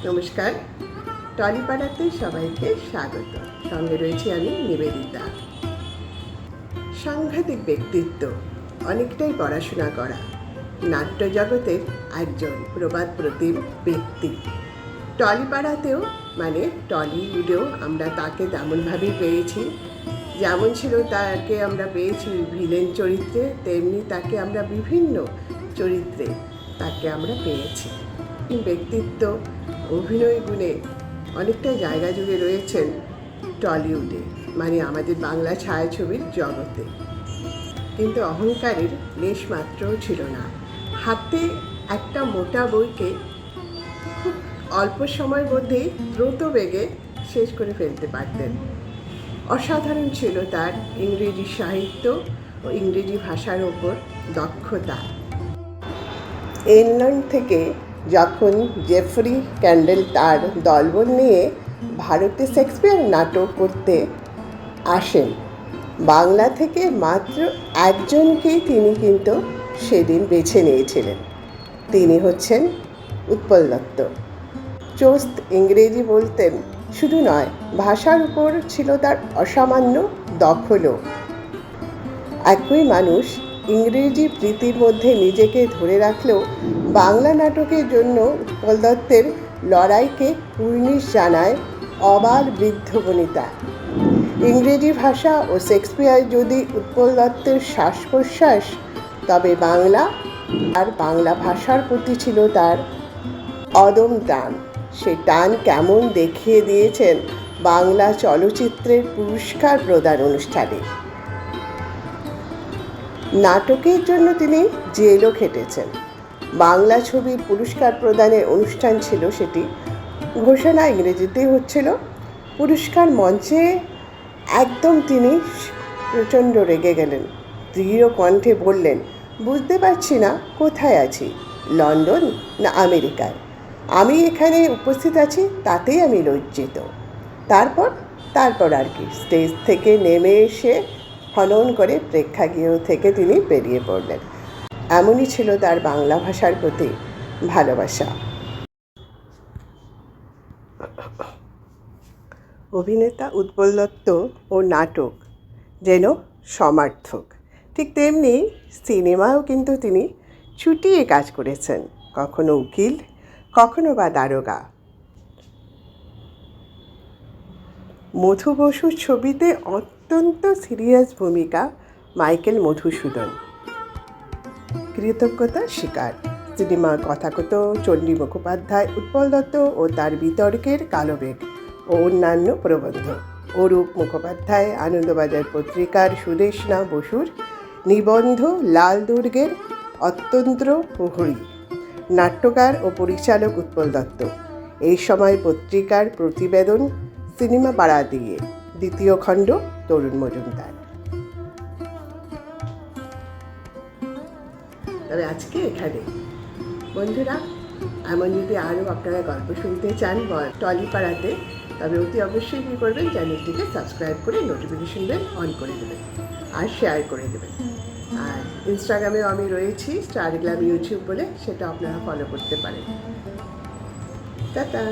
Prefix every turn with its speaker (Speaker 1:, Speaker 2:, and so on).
Speaker 1: নমস্কার, টলিপাড়াতে সবাইকে স্বাগত। সঙ্গে রয়েছি আমি নিবেদিতা। সাংঘাতিক ব্যক্তিত্ব, অনেকটাই পড়াশোনা করা, নাট্য জগতের একজন প্রবাদ প্রতিম ব্যক্তি। টলিপাড়াতেও মানে টলিউডেও আমরা তাকে তেমনভাবেই পেয়েছি। যেমন ছিল তাকে আমরা পেয়েছি ভিলেন চরিত্রে, তেমনি তাকে আমরা বিভিন্ন চরিত্রে তাকে আমরা পেয়েছি। ব্যক্তিত্ব, অভিনয় গুণে অনেকটা জায়গা জুড়ে রয়েছেন টলিউডে, মানে আমাদের বাংলা ছায়াছবির জগতে। কিন্তু অহংকারের লেশমাত্রও ছিল না। হাতে একটা মোটা বইকে খুব অল্প সময়ের মধ্যেই দ্রুত বেগে শেষ করে ফেলতে পারতেন। অসাধারণ ছিল তার ইংরেজি সাহিত্য ও ইংরেজি ভাষার ওপর দক্ষতা। ইংল্যান্ড থেকে যখন জেফ্রি ক্যান্ডেল তার দলবল নিয়ে ভারতে শেক্সপিয়ার নাটক করতে আসেন, বাংলা থেকে মাত্র একজনকেই তিনি কিন্তু সেদিন বেছে নিয়েছিলেন। তিনি হচ্ছেন উৎপল দত্ত। চোস্ত ইংরেজি বলতেন, শুধু নয় ভাষার উপর ছিল তার অসামান্য দখলও। একই মানুষ ইংরেজি প্রীতির মধ্যে নিজেকে ধরে রাখলেও বাংলা নাটকের জন্য উৎপল দত্তের লড়াইকে কুর্নিশ জানায় অবাল বৃদ্ধ বনিতা। ইংরেজি ভাষা ও শেক্সপিয়ার যদি উৎপল দত্তের শ্বাস প্রশ্বাস, তবে বাংলা আর বাংলা ভাষার প্রতি ছিল তার অদম টান। সে টান কেমন দেখিয়ে দিয়েছেন বাংলা চলচ্চিত্রের পুরস্কার প্রদান অনুষ্ঠানে। নাটকের জন্য তিনি জেলও খেটেছেন। বাংলা ছবির পুরস্কার প্রদানের অনুষ্ঠান ছিল সেটি। ঘোষণা ইংরেজিতেই হচ্ছিল। পুরস্কার মঞ্চে একদম তিনি প্রচণ্ড রেগে গেলেন। দৃঢ় কণ্ঠে বললেন, বুঝতে পারছি না কোথায় আছি, লন্ডন না আমেরিকায়। আমি এখানে উপস্থিত আছি তাতেই আমি লজ্জিত। তারপর আর কি, স্টেজ থেকে নেমে এসে হনন করে প্রেক্ষাগৃহ থেকে তিনি বেরিয়ে পড়লেন। এমনই ছিল তার বাংলা ভাষার প্রতি ভালোবাসা। অভিনেতা উৎপল দত্ত ও নাটক যেন সমার্থক, ঠিক তেমনি সিনেমাও কিন্তু তিনি ছুটিয়ে কাজ করেছেন। কখনো উকিল, কখনো বা দারোগা। মধু বসুর ছবিতে অত্যন্ত সিরিয়াস ভূমিকা মাইকেল মধুসূদন। কৃতজ্ঞতা স্বীকার সিনেমা, কথাকথ চণ্ডী মুখোপাধ্যায়, উৎপল দত্ত ও তার বিতর্কের কালবেগ ও অন্যান্য প্রবন্ধ, অরূপ মুখোপাধ্যায়, আনন্দবাজার পত্রিকার সুদেষ্ণা বসুর নিবন্ধ, লাল দুর্গের অত্যন্ত্র প্রহরী। নাট্যকার ও পরিচালক উৎপল দত্ত। এই সময় পত্রিকার প্রতিবেদন সিনেমা পাড়া দিয়ে, দ্বিতীয় খণ্ড তরুণ মজুমদার। তবে আজকে এখানে বন্ধুরা, এমন যদি আরও আপনারা গল্প শুনতে চান টলিপাড়াতে, তবে অতি অবশ্যই কী করবেন, চ্যানেলটিকে সাবস্ক্রাইব করে নোটিফিকেশন বেল অন করে দেবেন আর শেয়ার করে দেবেন। আর ইনস্টাগ্রামেও আমি রয়েছি, স্টার গ্ল্যাম ইউটিউব বলে, সেটা আপনারা ফলো করতে পারেন। টাটা।